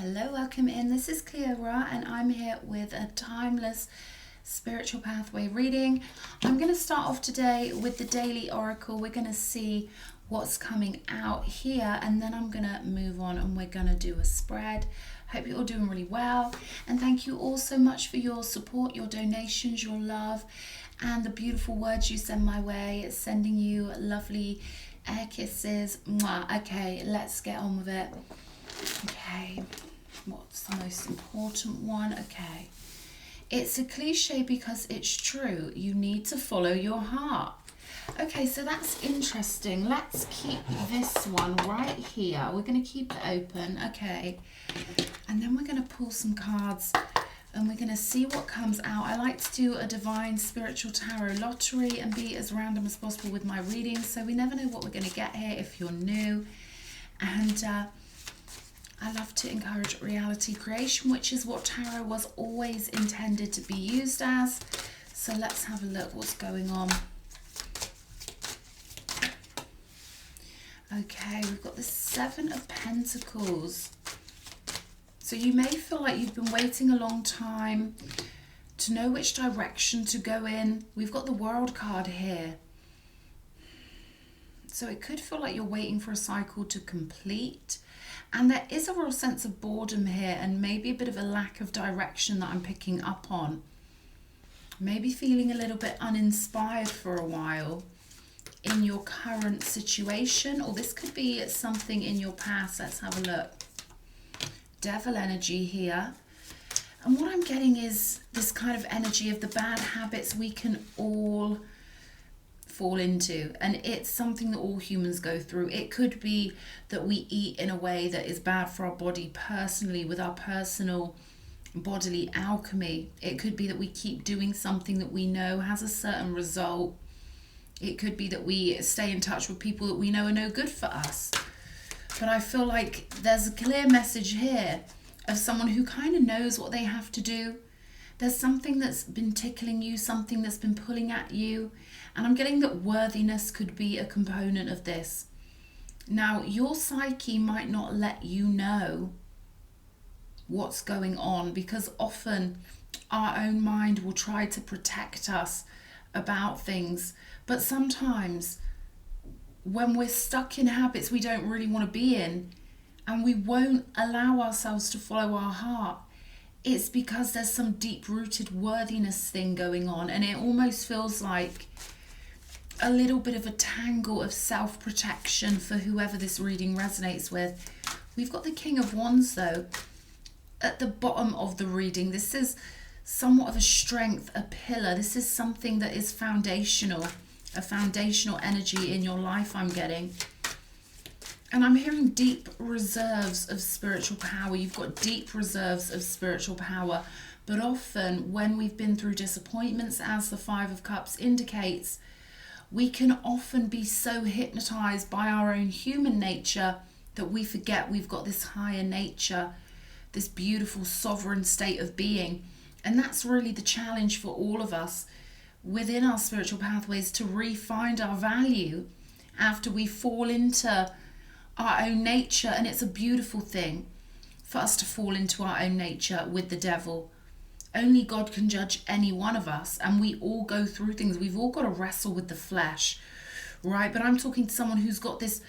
Hello, welcome in. This is Cleora and I'm here with a timeless spiritual pathway reading. I'm going to start off today with the daily oracle. We're going to see what's coming out here and then I'm going to move on and we're going to do a spread. Hope you're all doing really well, and thank you all so much for your support, your donations, your love, and the beautiful words you send my way. It's sending you lovely air kisses. Mwah. Okay, let's get on with it. Okay, what's the most important one? Okay, it's a cliche because it's true. You need to follow your heart. Okay, so that's interesting. Let's keep this one right here. We're going to keep it open. Okay, and then we're going to pull some cards and we're going to see what comes out. I like to do a divine spiritual tarot lottery and be as random as possible with my readings, so we never know what we're going to get here if you're new. And I love to encourage reality creation, which is what tarot was always intended to be used as. So let's have a look what's going on. Okay, we've got the Seven of Pentacles. So you may feel like you've been waiting a long time to know which direction to go in. We've got the World card here. So it could feel like you're waiting for a cycle to complete. And there is a real sense of boredom here and maybe a bit of a lack of direction that I'm picking up on. Maybe feeling a little bit uninspired for a while in your current situation, or this could be something in your past. Let's have a look. Devil energy here. And what I'm getting is this kind of energy of the bad habits we can all fall into, and it's something that all humans go through. It could be that we eat in a way that is bad for our body personally, with our personal bodily alchemy. It could be that we keep doing something that we know has a certain result. It could be that we stay in touch with people that we know are no good for us. But I feel like there's a clear message here of someone who kind of knows what they have to do. There's something that's been tickling you, something that's been pulling at you. And I'm getting that worthiness could be a component of this. Now, your psyche might not let you know what's going on, because often our own mind will try to protect us about things. But sometimes when we're stuck in habits we don't really want to be in, and we won't allow ourselves to follow our heart, it's because there's some deep-rooted worthiness thing going on, and it almost feels like a little bit of a tangle of self-protection for whoever this reading resonates with. We've got the King of Wands though at the bottom of the reading. This is somewhat of a strength, a pillar. This is something that is foundational, a foundational energy in your life I'm getting. And I'm hearing deep reserves of spiritual power. You've got deep reserves of spiritual power. But often when we've been through disappointments, as the Five of Cups indicates, we can often be so hypnotized by our own human nature that we forget we've got this higher nature, this beautiful sovereign state of being. And that's really the challenge for all of us within our spiritual pathways, to re-find our value after we fall into our own nature. And it's a beautiful thing for us to fall into our own nature with the devil. Only God can judge any one of us, and we all go through things. We've all got to wrestle with the flesh, right? But I'm talking to someone who's got this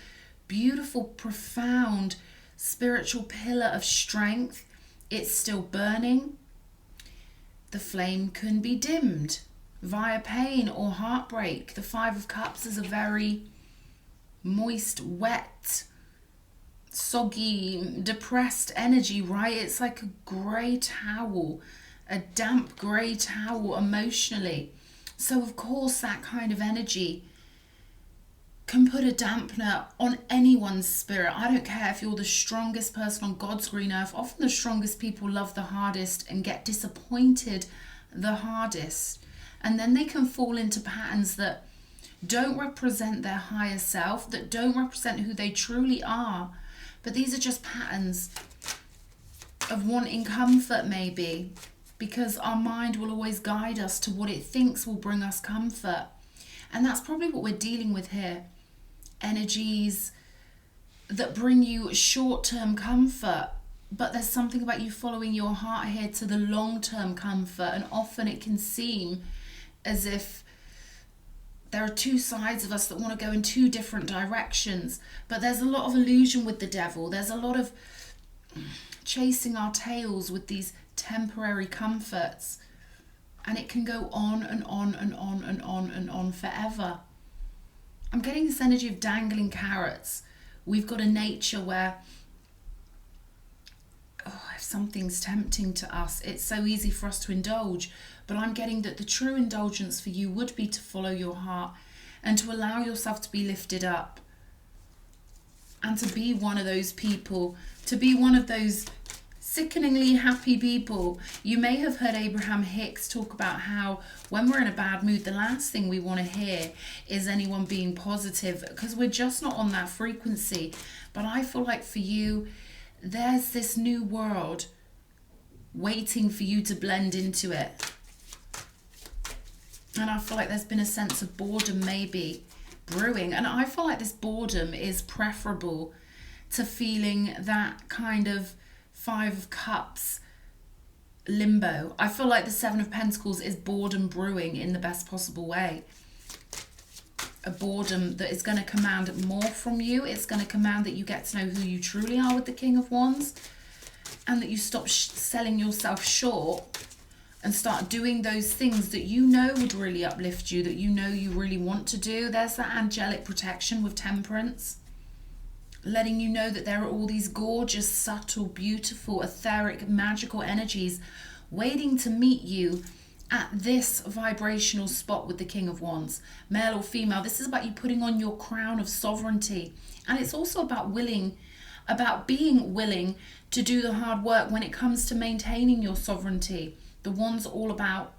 beautiful, profound spiritual pillar of strength. It's still burning. The flame can be dimmed via pain or heartbreak. The Five of Cups is a very moist, wet, soggy, depressed energy, right? It's like a grey towel, a damp grey towel emotionally. So of course that kind of energy can put a dampener on anyone's spirit. I don't care if you're the strongest person on God's green earth. Often the strongest people love the hardest and get disappointed the hardest. And then they can fall into patterns that don't represent their higher self, that don't represent who they truly are. But these are just patterns of wanting comfort maybe, because our mind will always guide us to what it thinks will bring us comfort. And that's probably what we're dealing with here. Energies that bring you short-term comfort but there's something about you following your heart here to the long-term comfort, and often it can seem as if there are two sides of us that want to go in two different directions, but there's a lot of illusion with the devil. There's a lot of chasing our tails with these temporary comforts, and it can go on and on and on and on and on forever. I'm getting this energy of dangling carrots. We've got a nature where if something's tempting to us, it's so easy for us to indulge. But I'm getting that the true indulgence for you would be to follow your heart and to allow yourself to be lifted up and to be one of those people, to be one of those sickeningly happy people. You may have heard Abraham Hicks talk about how when we're in a bad mood, the last thing we want to hear is anyone being positive, because we're just not on that frequency. But I feel like for you, there's this new world waiting for you to blend into it. And I feel like there's been a sense of boredom maybe brewing. And I feel like this boredom is preferable to feeling that kind of Five of Cups limbo. I feel like the Seven of Pentacles is boredom brewing in the best possible way. A boredom that is going to command more from you. It's going to command that you get to know who you truly are with the King of Wands, and that you stop selling yourself short and start doing those things that you know would really uplift you, that you know you really want to do. There's that angelic protection with Temperance, letting you know that there are all these gorgeous, subtle, beautiful, etheric, magical energies waiting to meet you at this vibrational spot with the King of Wands, male or female. This is about you putting on your crown of sovereignty. And it's also about being willing to do the hard work when it comes to maintaining your sovereignty. The Wands are all about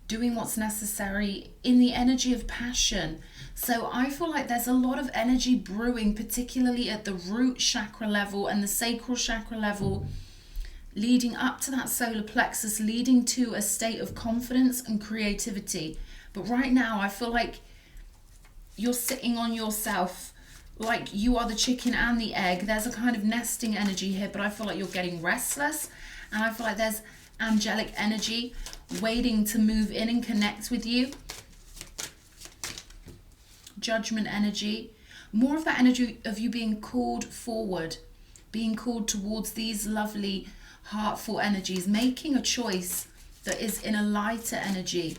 doing what's necessary in the energy of passion. So I feel like there's a lot of energy brewing, particularly at the root chakra level and the sacral chakra level, leading up to that solar plexus, leading to a state of confidence and creativity. But right now, I feel like you're sitting on yourself, like you are the chicken and the egg. There's a kind of nesting energy here, but I feel like you're getting restless. And I feel like there's angelic energy waiting to move in and connect with you. Judgment energy. More of that energy of you being called forward, being called towards these lovely, heartful energies, making a choice that is in a lighter energy.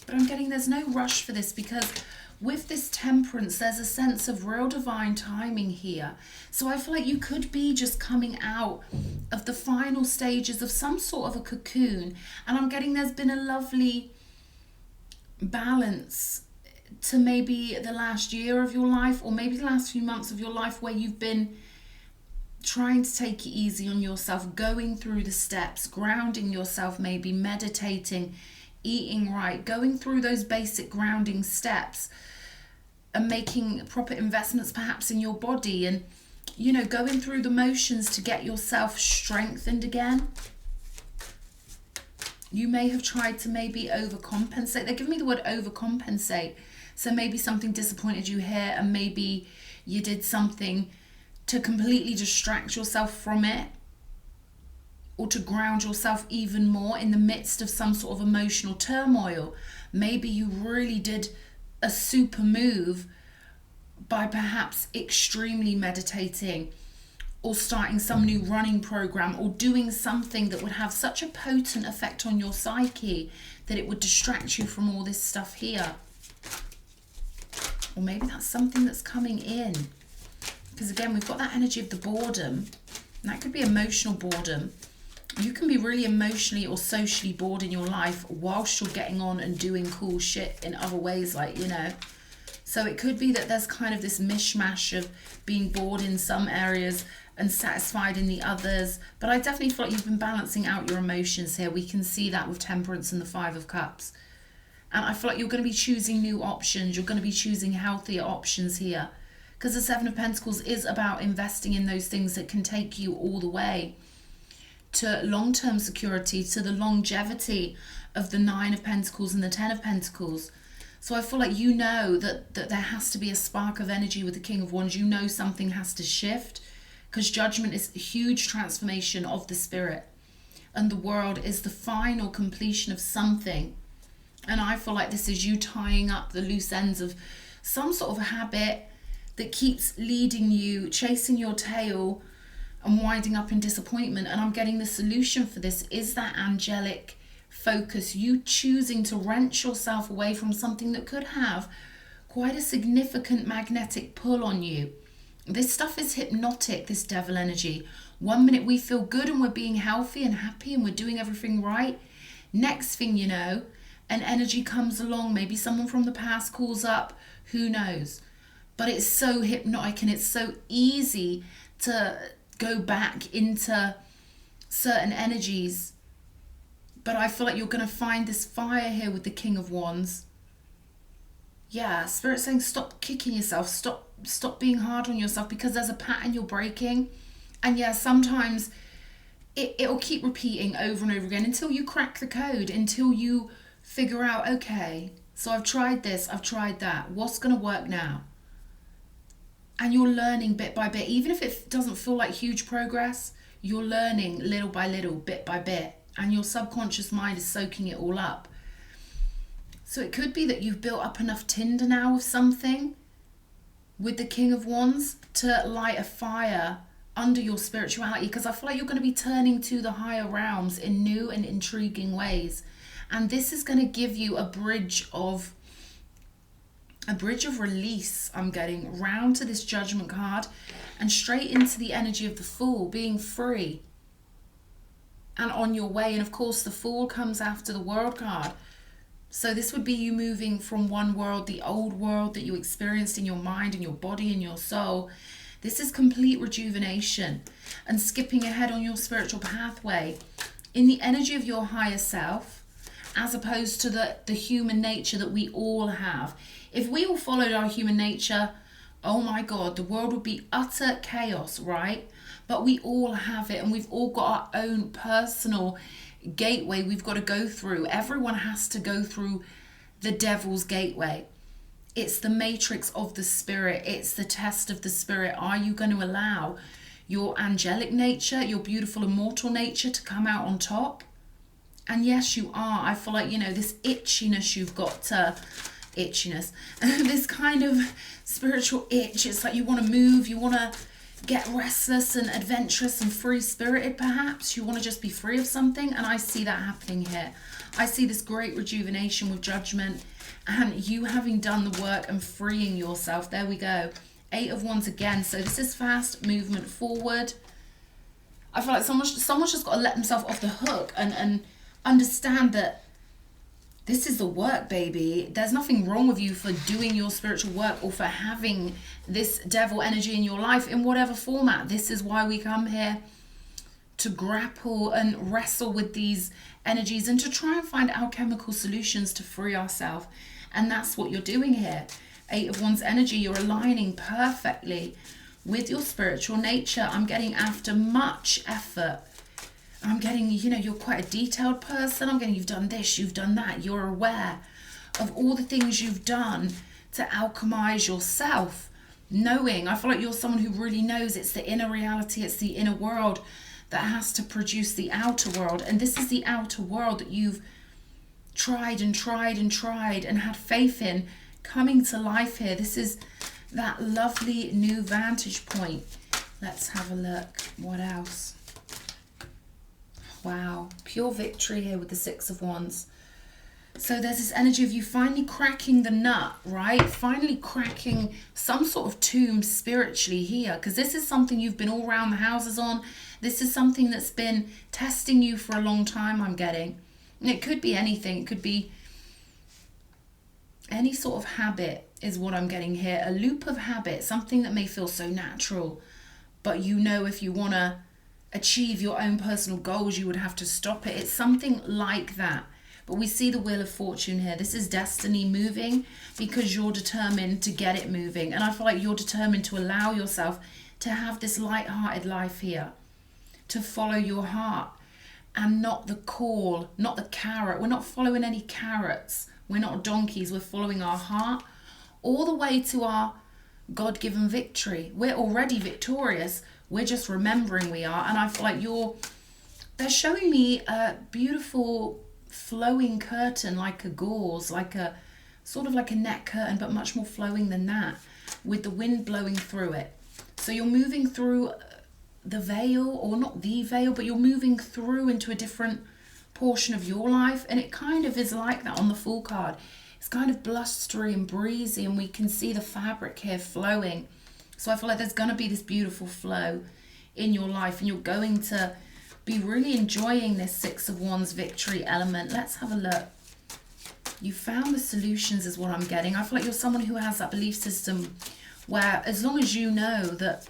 But I'm getting there's no rush for this, because with this Temperance, there's a sense of real divine timing here. So I feel like you could be just coming out of the final stages of some sort of a cocoon. And I'm getting there's been a lovely balance to maybe the last year of your life, or maybe the last few months of your life, where you've been trying to take it easy on yourself, going through the steps, grounding yourself, maybe meditating, eating right, going through those basic grounding steps and making proper investments perhaps in your body, and going through the motions to get yourself strengthened again. You may have tried to maybe overcompensate. They give me the word overcompensate. So maybe something disappointed you here, and maybe you did something to completely distract yourself from it, or to ground yourself even more in the midst of some sort of emotional turmoil. Maybe you really did a super move by perhaps extremely meditating, or starting some new running program, or doing something that would have such a potent effect on your psyche that it would distract you from all this stuff here. Or maybe that's something that's coming in. Because again, we've got that energy of the boredom. And that could be emotional boredom. You can be really emotionally or socially bored in your life whilst you're getting on and doing cool shit in other ways, So it could be that there's kind of this mishmash of being bored in some areas and satisfied in the others. But I definitely feel like you've been balancing out your emotions here. We can see that with Temperance and the Five of Cups. And I feel like you're going to be choosing new options. You're going to be choosing healthier options here. Because the Seven of Pentacles is about investing in those things that can take you all the way to long-term security, to the longevity of the Nine of Pentacles and the Ten of Pentacles. So I feel like that there has to be a spark of energy with the King of Wands. Something has to shift, because judgment is a huge transformation of the spirit, and the world is the final completion of something. And I feel like this is you tying up the loose ends of some sort of a habit that keeps leading you, chasing your tail and winding up in disappointment. And I'm getting the solution for this is that angelic focus, you choosing to wrench yourself away from something that could have quite a significant magnetic pull on you. This stuff is hypnotic, this devil energy. 1 minute we feel good and we're being healthy and happy and we're doing everything right. Next thing you know, an energy comes along, maybe someone from the past calls up, who knows. But it's so hypnotic and it's so easy to go back into certain energies. But I feel like you're going to find this fire here with the King of Wands. Yeah, Spirit's saying stop kicking yourself, stop being hard on yourself, because there's a pattern you're breaking. And yeah, sometimes it'll keep repeating over and over again until you crack the code, until you figure out, okay, so I've tried this, I've tried that, what's going to work now? And you're learning bit by bit. Even if it doesn't feel like huge progress, you're learning little by little, bit by bit, and your subconscious mind is soaking it all up. So it could be that you've built up enough tinder now of something with the King of Wands to light a fire under your spirituality, because I feel like you're going to be turning to the higher realms in new and intriguing ways. And this is going to give you a bridge of release. I'm getting round to this Judgment card and straight into the energy of the Fool, being free and on your way. And of course the Fool comes after the World card. So this would be you moving from one world, the old world that you experienced in your mind and your body and your soul. This is complete rejuvenation and skipping ahead on your spiritual pathway in the energy of your higher self, as opposed to the human nature that we all have. If we all followed our human nature, oh my God, the world would be utter chaos, right? But we all have it, and we've all got our own personal gateway we've got to go through. Everyone has to go through the devil's gateway. It's the matrix of the spirit. It's the test of the spirit. Are you going to allow your angelic nature, your beautiful immortal nature, to come out on top? And yes, you are. I feel like, this itchiness you've got to... this kind of spiritual itch. It's like you want to move, you want to get restless and adventurous and free-spirited perhaps. You want to just be free of something, and I see that happening here. I see this great rejuvenation with Judgment and you having done the work and freeing yourself. There we go. 8 of Wands again. So this is fast movement forward. I feel like someone's just got to let themselves off the hook and understand that this is the work, baby. There's nothing wrong with you for doing your spiritual work or for having this devil energy in your life in whatever format. This is why we come here, to grapple and wrestle with these energies and to try and find alchemical solutions to free ourselves. And that's what you're doing here. 8 of Wands energy, you're aligning perfectly with your spiritual nature. I'm getting after much effort. I'm getting, you're quite a detailed person. I'm getting you've done this, you've done that. You're aware of all the things you've done to alchemize yourself. Knowing, I feel like you're someone who really knows it's the inner reality, it's the inner world that has to produce the outer world. And this is the outer world that you've tried and tried and tried and had faith in coming to life here. This is that lovely new vantage point. Let's have a look. What else? Wow, pure victory here with the 6 of Wands. So there's this energy of you finally cracking the nut, right? Finally cracking some sort of tomb spiritually here, because this is something you've been all around the houses on. This is something that's been testing you for a long time, I'm getting. And it could be anything. It could be any sort of habit is what I'm getting here. A loop of habit, something that may feel so natural, but if you want to achieve your own personal goals, you would have to stop it. It's something like that. But we see the Wheel of Fortune here. This is destiny moving because you're determined to get it moving. And I feel like you're determined to allow yourself to have this light-hearted life here, to follow your heart and not the call, not the carrot. We're not following any carrots. We're not donkeys. We're following our heart all the way to our God-given victory. We're already victorious. We're just remembering we are. And I feel like they're showing me a beautiful flowing curtain, like a gauze, like a sort of like a net curtain, but much more flowing than that, with the wind blowing through it. So you're moving through the veil, or not the veil, but you're moving through into a different portion of your life. And it kind of is like that on the Fool card. It's kind of blustery and breezy, and we can see the fabric here flowing. So I feel like there's going to be this beautiful flow in your life, and you're going to be really enjoying this Six of Wands victory element. Let's have a look. You found the solutions is what I'm getting. I feel like you're someone who has that belief system where, as long as you know that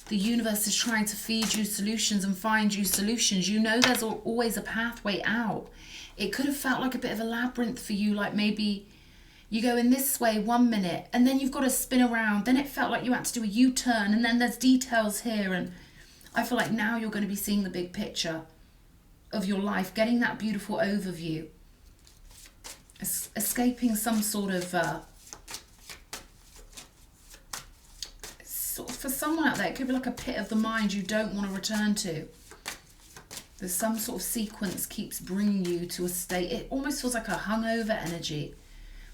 the universe is trying to feed you solutions and find you solutions, you know there's always a pathway out. It could have felt like a bit of a labyrinth for you, like maybe you go in this way 1 minute and then you've got to spin around. Then it felt like you had to do a U-turn, and then there's details here. And I feel like now you're going to be seeing the big picture of your life, getting that beautiful overview, escaping some sort of for someone out there, it could be like a pit of the mind you don't want to return to. There's some sort of sequence keeps bringing you to a state. It almost feels like a hungover energy,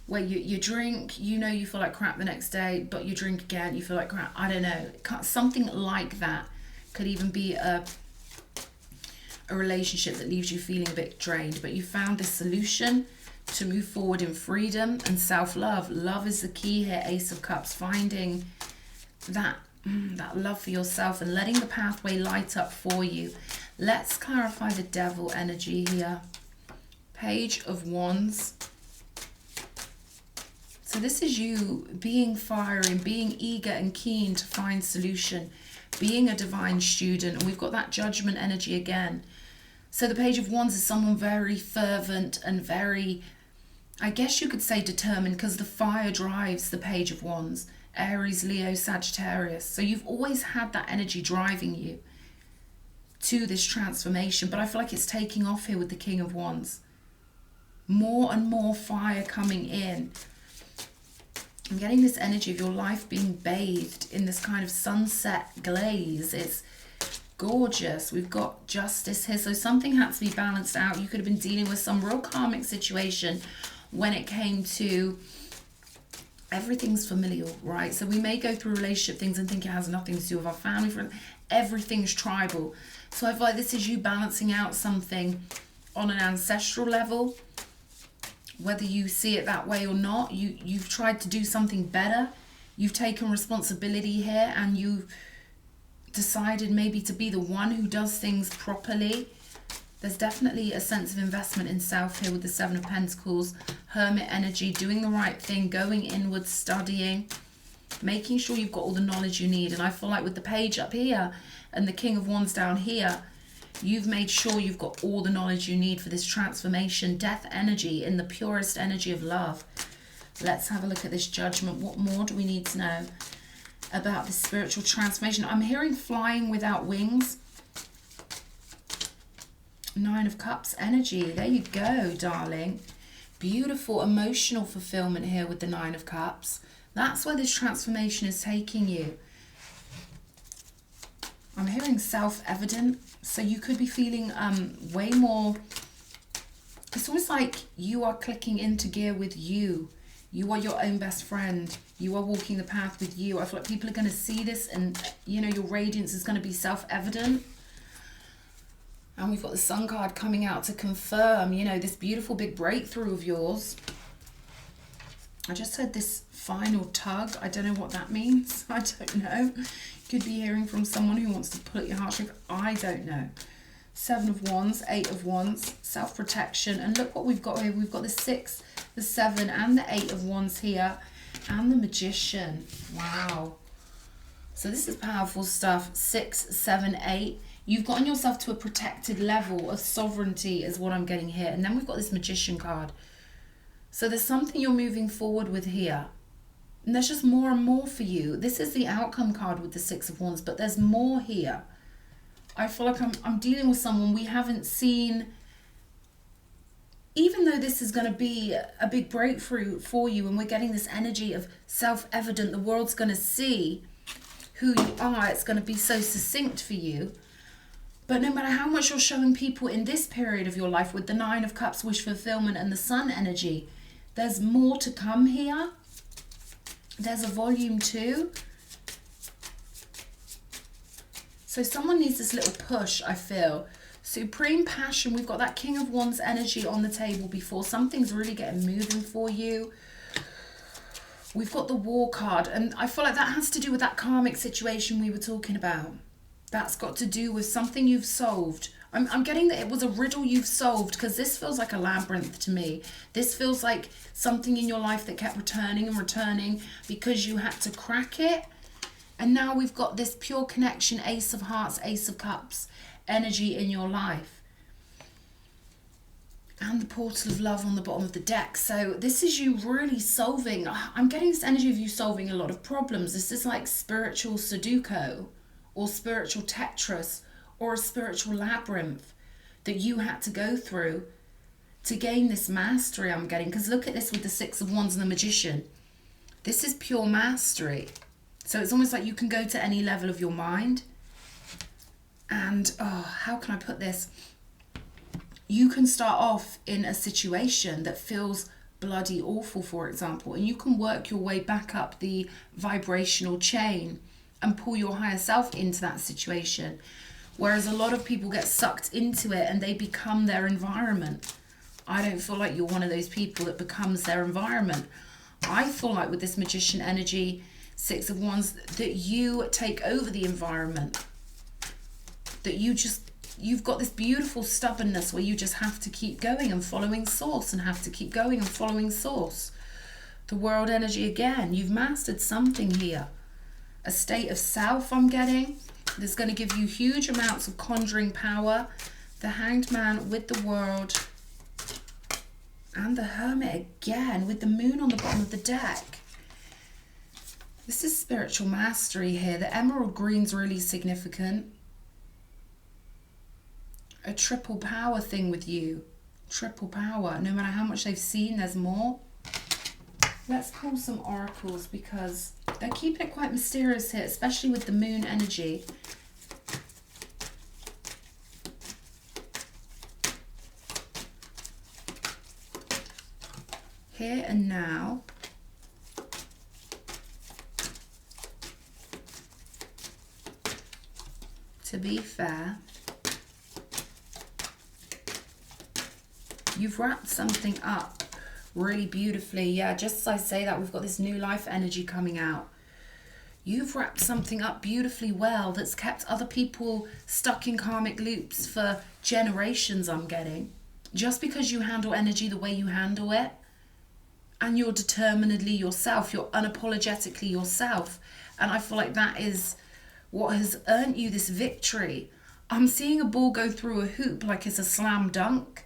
where you drink, you know you feel like crap the next day, but you drink again, you feel like crap. I don't know. Something like that. Could even be a relationship that leaves you feeling a bit drained. But you found this solution to move forward in freedom and self-love. Love is the key here, Ace of Cups. Finding that love for yourself and letting the pathway light up for you. Let's clarify the Devil energy here. Page of Wands. So this is you being fiery and being eager and keen to find solution, being a divine student. And we've got that Judgment energy again. So the Page of Wands is someone very fervent and very, I guess you could say, determined, because the fire drives the Page of Wands. Aries, Leo, Sagittarius. So you've always had that energy driving you to this transformation. But I feel like it's taking off here with the King of Wands. More and more fire coming in. I'm getting this energy of your life being bathed in this kind of sunset glaze. It's gorgeous. We've got Justice here. So something had to be balanced out. You could have been dealing with some real karmic situation when it came to everything's familial, right? So we may go through relationship things and think it has nothing to do with our family. Everything's tribal. So I feel like this is you balancing out something on an ancestral level. Whether you see it that way or not, you've tried to do something better. You've taken responsibility here, and you've decided maybe to be the one who does things properly. There's definitely a sense of investment in self here with the Seven of Pentacles, Hermit energy, doing the right thing, going inward, studying, making sure you've got all the knowledge you need. And I feel like with the Page up here and the King of Wands down here, you've made sure you've got all the knowledge you need for this transformation. Death energy in the purest energy of love. Let's have a look at this Judgment. What more do we need to know about this spiritual transformation? I'm hearing flying without wings. Nine of Cups energy. There you go, darling. Beautiful emotional fulfillment here with the Nine of Cups. That's where this transformation is taking you. I'm hearing self-evident. So you could be feeling way more, it's almost like you are clicking into gear with you. You are your own best friend. You are walking the path with you. I feel like people are going to see this, and you know your radiance is going to be self-evident. And we've got the Sun card coming out to confirm, you know, this beautiful big breakthrough of yours. I just heard this final tug. I don't know what that means. I don't know. Could be hearing from someone who wants to pull at your heartstrings. I don't know. Seven of Wands, Eight of Wands, self-protection. And look what we've got here. We've got the 6, the 7, and the 8 of Wands here. And the Magician. Wow. So this is powerful stuff. 6, 7, 8. You've gotten yourself to a protected level of sovereignty is what I'm getting here. And then we've got this Magician card. So there's something you're moving forward with here. And there's just more and more for you. This is the outcome card with the 6 of Wands, but there's more here. I feel like I'm dealing with someone we haven't seen. Even though this is going to be a big breakthrough for you, and we're getting this energy of self-evident, the world's going to see who you are, it's going to be so succinct for you. But no matter how much you're showing people in this period of your life with the Nine of Cups, wish fulfillment, and the Sun energy, there's more to come here. There's a volume 2. So someone needs this little push, I feel. Supreme passion. We've got that King of Wands energy on the table before. Something's really getting moving for you. We've got the War card. And I feel like that has to do with that karmic situation we were talking about. That's got to do with something you've solved. I'm getting that it was a riddle you've solved, because this feels like a labyrinth to me. This feels like something in your life that kept returning and returning because you had to crack it. And now we've got this pure connection, Ace of Hearts, Ace of Cups energy in your life. And the Portal of Love on the bottom of the deck. So this is you really solving. I'm getting this energy of you solving a lot of problems. This is like spiritual Sudoku or spiritual Tetris or a spiritual labyrinth that you had to go through to gain this mastery I'm getting. Because look at this with the Six of Wands and the Magician. This is pure mastery. So it's almost like you can go to any level of your mind. And, how can I put this? You can start off in a situation that feels bloody awful, for example, and you can work your way back up the vibrational chain and pull your higher self into that situation. Whereas a lot of people get sucked into it and they become their environment. I don't feel like you're one of those people that becomes their environment. I feel like with this Magician energy, Six of Wands, that you take over the environment. That you've got this beautiful stubbornness where you just have to keep going and following source and have to keep going and following source. The World energy again, you've mastered something here. A state of self I'm getting. That's going to give you huge amounts of conjuring power. The Hanged Man with the World. And the Hermit again with the Moon on the bottom of the deck. This is spiritual mastery here. The Emerald Green's really significant. A triple power thing with you. Triple power. No matter how much they've seen, there's more. Let's pull some oracles because they're keeping it quite mysterious here, especially with the Moon energy. Here and now. To be fair, you've wrapped something up really beautifully. Yeah, just as I say that, we've got this new life energy coming out. You've wrapped something up beautifully well that's kept other people stuck in karmic loops for generations, I'm getting. Just because you handle energy the way you handle it, and you're determinedly yourself, you're unapologetically yourself. And I feel like that is what has earned you this victory. I'm seeing a ball go through a hoop like it's a slam dunk.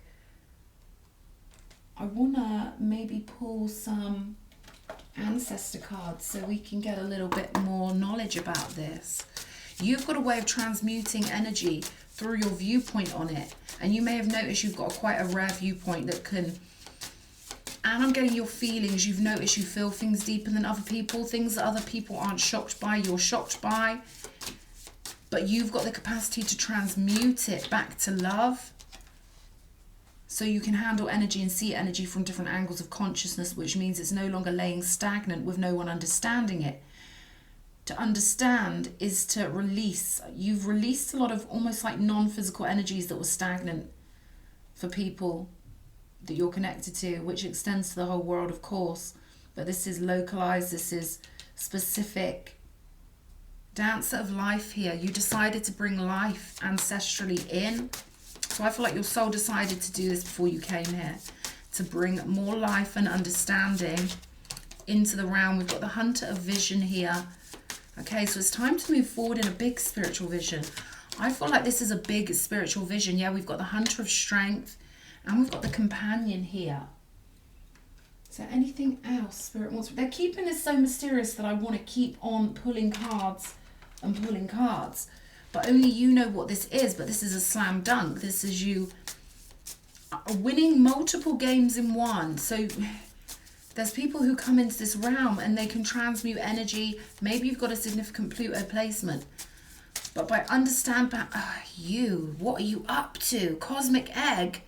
I want to maybe pull some ancestor cards so we can get a little bit more knowledge about this. You've got a way of transmuting energy through your viewpoint on it. And you may have noticed you've got quite a rare viewpoint that can... And I'm getting your feelings. You've noticed you feel things deeper than other people. Things that other people aren't shocked by, you're shocked by. But you've got the capacity to transmute it back to love. So you can handle energy and see energy from different angles of consciousness, which means it's no longer laying stagnant with no one understanding it. To understand is to release. You've released a lot of almost like non-physical energies that were stagnant for people that you're connected to, which extends to the whole world, of course. But this is localized, this is specific. Dancer of life here. You decided to bring life ancestrally in. So I feel like your soul decided to do this before you came here, to bring more life and understanding into the realm. We've got the Hunter of Vision here. Okay, so it's time to move forward in a big spiritual vision. I feel like this is a big spiritual vision. Yeah, we've got the Hunter of Strength and we've got the Companion here. Is there anything else Spirit wants? They're keeping this so mysterious that I want to keep on pulling cards and pulling cards. But only you know what this is. But this is a slam dunk. This is you winning multiple games in one. So There's people who come into this realm and they can transmute energy. Maybe you've got a significant Pluto placement. But by understand you, what are you up to? Cosmic egg.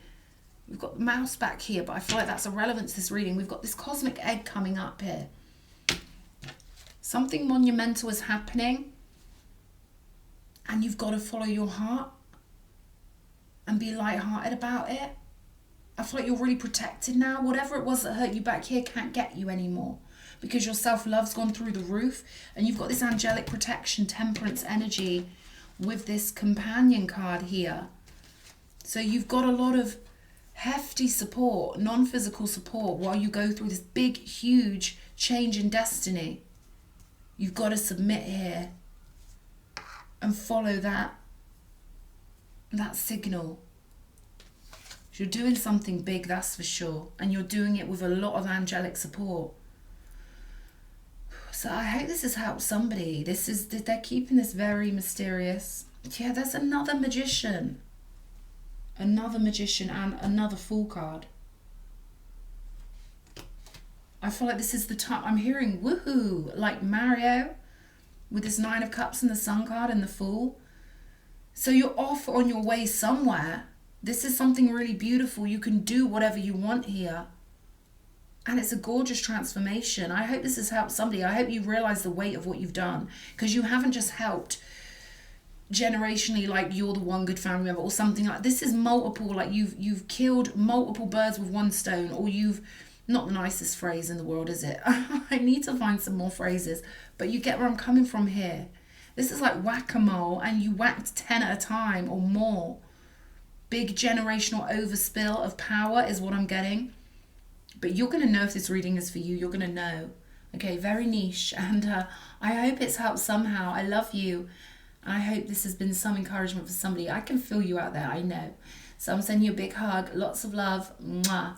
We've got the mouse back here, but I feel like that's irrelevant to this reading. We've got this cosmic egg coming up here. Something monumental is happening. And you've got to follow your heart. And be lighthearted about it. I feel like you're really protected now. Whatever it was that hurt you back here can't get you anymore. Because your self-love's gone through the roof. And you've got this angelic protection, temperance energy with this companion card here. So you've got a lot of hefty support, non-physical support while you go through this big, huge change in destiny. You've got to submit here and follow that signal. You're doing something big, that's for sure. And you're doing it with a lot of angelic support. So I hope this has helped somebody. They're keeping this very mysterious. Yeah, there's another magician. Another magician and another Fool card. I feel like this is the time. I'm hearing woohoo, like Mario with this 9 of Cups and the Sun card and the Fool. So you're off on your way somewhere. This is something really beautiful. You can do whatever you want here. And it's a gorgeous transformation. I hope this has helped somebody. I hope you realize the weight of what you've done. Because you haven't just helped generationally, like you're the one good family member or something like this. Is multiple, like you've killed multiple birds with one stone, or you've, not the nicest phrase in the world, is it? I need to find some more phrases. But you get where I'm coming from here. This is like whack-a-mole, and you whacked 10 at a time or more. Big generational overspill of power is what I'm getting. But you're going to know if this reading is for you. You're going to know. Okay, very niche. And I hope it's helped somehow. I love you. I hope this has been some encouragement for somebody. I can feel you out there, I know. So I'm sending you a big hug. Lots of love. Mwah.